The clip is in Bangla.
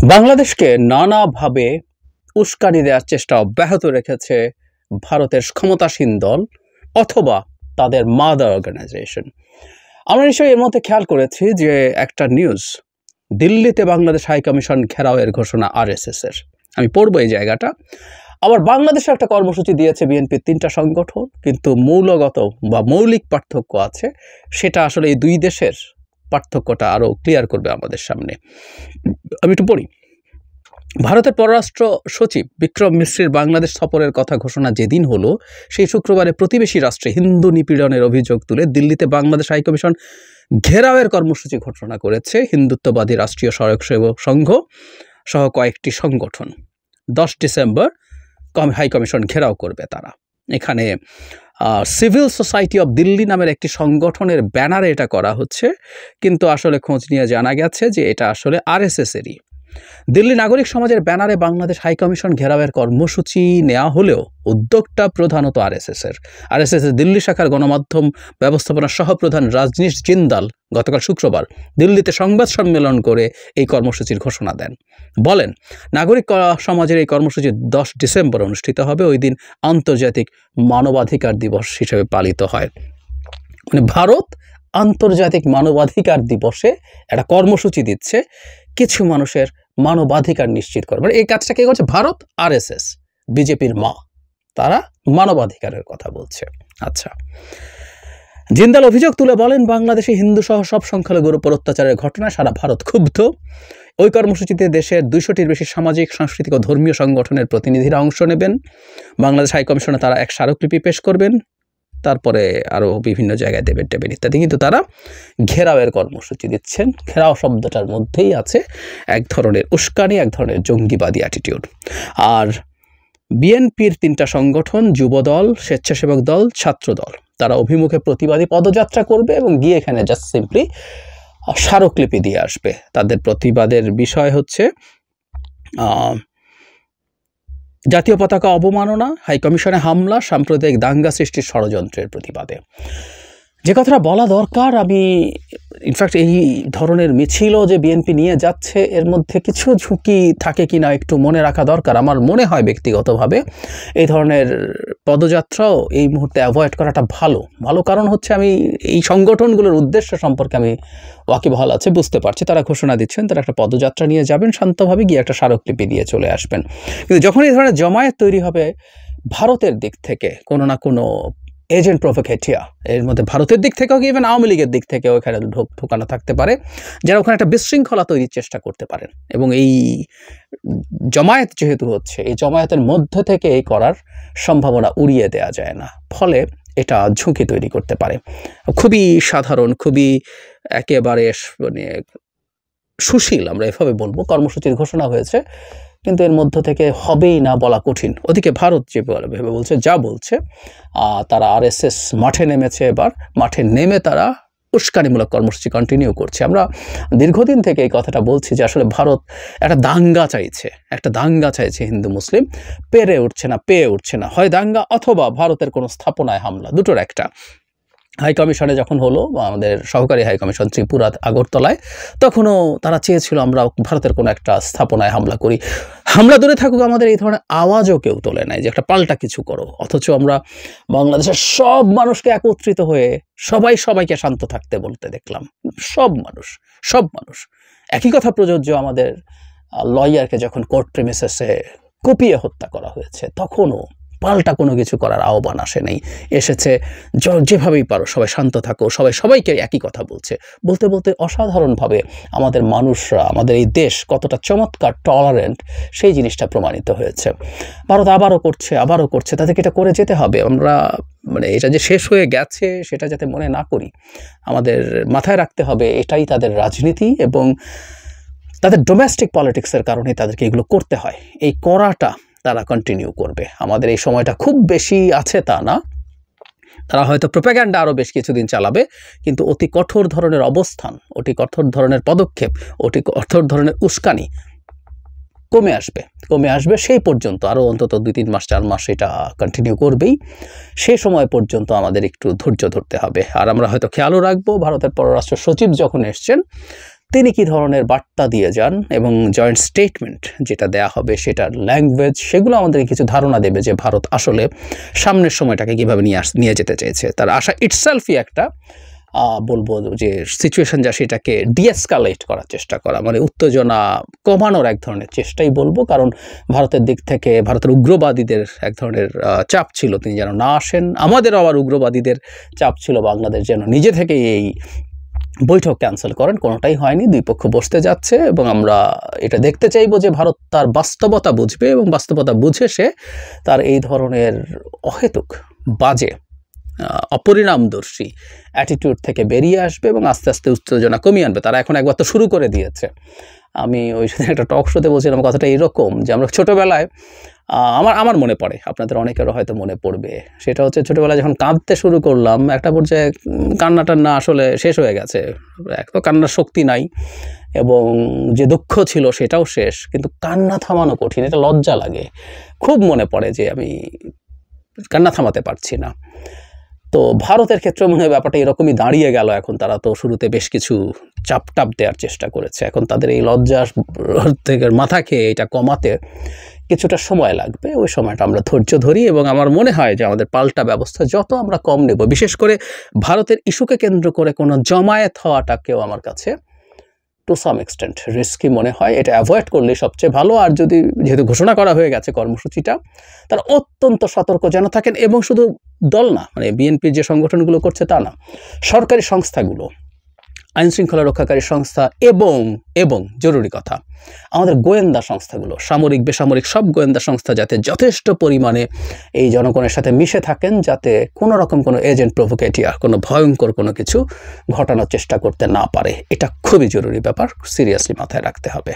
বাংলাদেশকে নানাভাবে উস্কানি দেওয়ার চেষ্টা অব্যাহত রেখেছে ভারতের ক্ষমতাসীন দল অথবা তাদের মাদার অর্গানাইজেশন। আমরা নিশ্চয়ই এর মধ্যে খেয়াল করেছি যে একটা নিউজ, দিল্লিতে বাংলাদেশ হাইকমিশন ঘেরাওয়ের ঘোষণা আরএসএস এর। আমি পড়বো এই জায়গাটা। আবার বাংলাদেশে একটা কর্মসূচি দিয়েছে বিএনপির 3টা সংগঠন, কিন্তু মৌলগত বা মৌলিক পার্থক্য আছে। সেটা আসলে এই দুই দেশের পার্থক্যটা আরও ক্লিয়ার করবে আমাদের সামনে। আমি একটু পড়ি। ভারতের পররাষ্ট্র সচিব বিক্রম মিশ্রের বাংলাদেশ সফরের কথা ঘোষণা যেদিন হলো, সেই শুক্রবারে প্রতিবেশী রাষ্ট্রে হিন্দু নিপীড়নের অভিযোগ তুলে দিল্লিতে বাংলাদেশ হাইকমিশন ঘেরাওয়ের কর্মসূচি ঘোষণা করেছে হিন্দুত্ববাদী রাষ্ট্রীয় স্বয়ংসেবক সংঘ সহ কয়েকটি সংগঠন। 10 ডিসেম্বর হাইকমিশন ঘেরাও করবে তারা। এখানে সিভিল সোসাইটি অব দিল্লি নামের একটি সংগঠনের ব্যানারে এটা করা হচ্ছে, কিন্তু আসলে খোঁজ নিয়ে জানা গেছে যে এটা আসলে আরএসএস-এরই। দিল্লি নাগরিক সমাজের ব্যানারে বাংলাদেশ হাইকমিশন ঘেরাওয়ের কর্মসূচি নেওয়া হলেও উদ্যোগটা প্রধানত আরএসএস-এর। আরএসএস-এর দিল্লি শাখার গণমাধ্যম ব্যবস্থাপনার সহপ্রধান রাজনীশ জিন্দাল গতকাল শুক্রবার দিল্লিতে সংবাদ সম্মেলন করে এই কর্মসূচির ঘোষণা দেন। বলেন, নাগরিক সমাজের এই কর্মসূচি 10 ডিসেম্বর অনুষ্ঠিত হবে। ওই দিন আন্তর্জাতিক মানবাধিকার দিবস হিসেবে পালিত হয়। মানে ভারত আন্তর্জাতিক মানবাধিকার দিবসে একটা কর্মসূচি দিচ্ছে কিছু মানুষের মানবাধিকার নিশ্চিত করে। মানে এই কাজটা কে করছে? ভারত, আরএসএস, বিজেপির মা, তারা মানবাধিকারের কথা বলছে। আচ্ছা, জিন্দাল অভিযোগ তুলে বলেন, বাংলাদেশে হিন্দু সহ সব সংখ্যালঘুর উপর অত্যাচারের ঘটনায় সারা ভারত ক্ষুব্ধ। ওই কর্মসূচিতে দেশের 200টির বেশি সামাজিক, সাংস্কৃতিক ও ধর্মীয় সংগঠনের প্রতিনিধিরা অংশ নেবেন। বাংলাদেশ হাইকমিশনে তারা এক স্মারকলিপি পেশ করবেন, তারপরে আরও বিভিন্ন জায়গায় দেবেন ইত্যাদি। কিন্তু তারা ঘেরাওয়ের কর্মসূচি দিচ্ছেন। ঘেরাও শব্দটার মধ্যেই আছে এক ধরনের উস্কানি, এক ধরনের জঙ্গিবাদী অ্যাটিটিউড। আর বিএনপির 3টা সংগঠন, যুবদল, স্বেচ্ছাসেবক দল, ছাত্রদল, তারা অভিমুখে প্রতিবাদী পদযাত্রা করবে এবং গিয়ে এখানে জাস্ট সিম্পলি স্মারকলিপি দিয়ে আসবে। তাদের প্রতিবাদের বিষয় হচ্ছে জাতীয় পতাকা অবমাননা, হাইকমিশনে হামলা, সাম্প্রদায়িক দাঙ্গা সৃষ্টির ষড়যন্ত্রের প্রতিবাদে। যে কথাটা বলা দরকার, আমি ইনফ্যাক্ট এই ধরনের মিছিলও যে বিএনপি নিয়ে যাচ্ছে এর মধ্যে কিছু ঝুঁকি থাকে কিনা একটু মনে রাখা দরকার। আমার মনে হয় ব্যক্তিগতভাবে এই ধরনের পদযাত্রাও এই মুহূর্তে অ্যাভয়েড করাটা ভালো। কারণ হচ্ছে আমি এই সংগঠনগুলোর উদ্দেশ্য সম্পর্কে আমি ওয়াকিবহাল আছে, বুঝতে পারছি। তারা ঘোষণা দিচ্ছেন তারা একটা পদযাত্রা নিয়ে যাবেন, শান্তভাবে গিয়ে একটা স্মারকলিপি দিয়ে চলে আসবেন। কিন্তু যখন এই ধরনের জমায়েত তৈরি হবে ভারতের দিক থেকে কোনো না কোনো এজেন্ট প্রভোকেটিয়া, এর মধ্যে ভারতের দিক থেকেও ইভেন আওয়ামী লীগের দিক থেকেও এখানে ঢোকানো থাকতে পারে, যারা ওখানে একটা বিশৃঙ্খলা তৈরির চেষ্টা করতে পারেন। এবং এই জমায়েত যেহেতু হচ্ছে, এই জমায়েতের মধ্যে থেকে এই করার সম্ভাবনা উড়িয়ে দেওয়া যায় না, ফলে এটা ঝুঁকি তৈরি করতে পারে। খুবই সাধারণ, খুবই একেবারে মানে সুশীল, আমরা এভাবে বলবো, কর্মসূচির ঘোষণা হয়েছে, কিন্তু এর মধ্য থেকে হবেই না বলা কঠিন। ওদিকে ভারত যে ভেবে বলছে, যা বলছে, তারা আরএসএস মাঠে নেমেছে। এবার মাঠে নেমে তারা উস্কানিমূলক কর্মসূচি কন্টিনিউ করছে। আমরা দীর্ঘদিন থেকে এই কথাটা বলছি যে আসলে ভারত একটা দাঙ্গা চাইছে হিন্দু মুসলিম, পেয়ে উঠছে না। হয় দাঙ্গা অথবা ভারতের কোনো স্থাপনায় হামলা, দুটোর একটা। হাইকমিশনে যখন হলো, আমাদের সহকারী হাইকমিশন ত্রিপুরা আগরতলায়, তখনও তারা চেয়েছিল আমরা ভারতের কোনো একটা স্থাপনায় হামলা করি। হামলা দূরে থাকুক, আমাদের এই ধরনের আওয়াজও কেউ তোলে নাই যে একটা পাল্টা কিছু করো। অথচ আমরা বাংলাদেশের সব মানুষকে একত্রিত হয়ে সবাইকে শান্ত থাকতে বলতে দেখলাম। সব মানুষ। একই কথা প্রযোজ্য আমাদের লয়ারকে যখন কোর্ট প্রিমিসেসে কুপিয়ে হত্যা করা হয়েছে, তখনও পাল্টা কোনো কিছু করার আহ্বান আসে নাই। এসেছে যেভাবেই পারো সবাই শান্ত থাকো, সবাইকে একই কথা বলতে অসাধারণভাবে আমাদের মানুষরা, আমাদের এই দেশ কতটা চমৎকার টলারেন্ট, সেই জিনিসটা প্রমাণিত হয়েছে। ভারত আবারও করছে, তাদেরকে এটা করে যেতে হবে। আমরা মানে এটা যে শেষ হয়ে গেছে সেটা যাতে মনে না করি, আমাদের মাথায় রাখতে হবে এটাই তাদের রাজনীতি এবং তাদের ডোমেস্টিক পলিটিক্সের কারণে তাদেরকে এগুলো করতে হয়। এই করাটা তারা কন্টিনিউ করবে। আমাদের এই সময়টা খুব বেশি আছে তা না, তারা হয়তো প্রোপাগ্যান্ডা আরও বেশ কিছুদিন চালাবে, কিন্তু অতি কঠোর ধরনের অবস্থান, অতি কঠোর ধরনের পদক্ষেপ, অতি কঠোর ধরনের উস্কানি কমে আসবে। সেই পর্যন্ত আরও অন্তত 2-3 মাস 4 মাস এটা কন্টিনিউ করবেই। সেই সময় পর্যন্ত আমাদের একটু ধৈর্য ধরতে হবে। আর আমরা হয়তো খেয়ালও রাখবো, ভারতের পররাষ্ট্র সচিব যখন এসছেন তিনি কী ধরনের বার্তা দিয়ে যান এবং জয়েন্ট স্টেটমেন্ট যেটা দেয়া হবে সেটার ল্যাঙ্গুয়েজ, সেগুলো আমাদের কিছু ধারণা দেবে যে ভারত আসলে সামনের সময়টাকে কীভাবে নিয়ে যেতে চেয়েছে। তার আশা ইটসেলফই একটা বলবো যে সিচুয়েশন যা সেটাকে ডিএসকালেট করার চেষ্টা করা, মানে উত্তেজনা কমানোর এক ধরনের চেষ্টাই বলবো। কারণ ভারতের দিক থেকে ভারতের উগ্রবাদীদের এক ধরনের চাপ ছিল তিনি যেন না আসেন, আমাদেরও আবার উগ্রবাদীদের চাপ ছিল বাংলাদেশ যেন নিজে থেকেই এই বৈঠক ক্যান্সেল করেন। কোনোটাই হয়নি, দুই পক্ষ বসতে যাচ্ছে এবং আমরা এটা দেখতে চাইবো যে ভারত তার বাস্তবতা বুঝবে এবং বাস্তবতা বুঝে সে তার এই ধরনের অহেতুক বাজে অপরিণামদর্শী অ্যাটিটিউড থেকে বেরিয়ে আসবে এবং আস্তে আস্তে উত্তেজনা কমিয়ে আনবে। তারা এখন একবার তো শুরু করে দিয়েছে। আমি ওই সাথে একটা টক শোতে বলছিলাম কথাটা এরকম যে আমরা ছোটোবেলায় আমার মনে পড়ে, আপনাদের অনেকেরও হয়তো মনে পড়বে, সেটা হচ্ছে ছোটোবেলায় যখন কাঁদতে শুরু করলাম একটা পর্যায়ে কান্না টান্না আসলে শেষ হয়ে গেছে, এক তো কান্নার শক্তি নাই এবং যে দুঃখ ছিল সেটাও শেষ, কিন্তু কান্না থামানো কঠিন, এটা লজ্জা লাগে। খুব মনে পড়ে যে আমি কান্না থামাতে পারছি না। তো ভারতের ক্ষেত্রে মনে হয় ব্যাপারটা এরকমই দাঁড়িয়ে গেল। এখন তারা তো শুরুতে বেশ কিছু চাপ দেওয়ার চেষ্টা করেছে, এখন তাদের এই লজ্জা থেকে মাথা খেয়ে এটা কমাতে কিছুটা সময় লাগবে। ওই সময়টা আমরা ধৈর্য ধরি এবং আমার মনে হয় যে আমাদের পাল্টা ব্যবস্থা যত আমরা কম নেব, বিশেষ করে ভারতের ইস্যুকে কেন্দ্র করে কোনো জমায়েত হওয়াটাকেও আমার কাছে টু সাম এক্সটেন্ট রিস্কি মনে হয়। এটা অ্যাভয়েড করলে সবচেয়ে ভালো। আর যদি যেহেতু ঘোষণা করা হয়ে গেছে কর্মসূচিটা, তারা অত্যন্ত সতর্ক যেন থাকেন এবং শুধু দল না, মানে বিএনপির যে সংগঠনগুলো করছে তা না, সরকারি সংস্থাগুলো, আইনশৃঙ্খলা রক্ষাকারী সংস্থা এবং জরুরি কথা আমাদের গোয়েন্দা সংস্থাগুলো, সামরিক বেসামরিক সব গোয়েন্দা সংস্থা যাতে যথেষ্ট পরিমাণে এই জনগণের সাথে মিশে থাকেন, যাতে কোনো রকম কোনো এজেন্ট প্রভোকেটিয়া কোনো ভয়ঙ্কর কোনো কিছু ঘটানোর চেষ্টা করতে না পারে। এটা খুবই জরুরি ব্যাপার, সিরিয়াসলি মাথায় রাখতে হবে।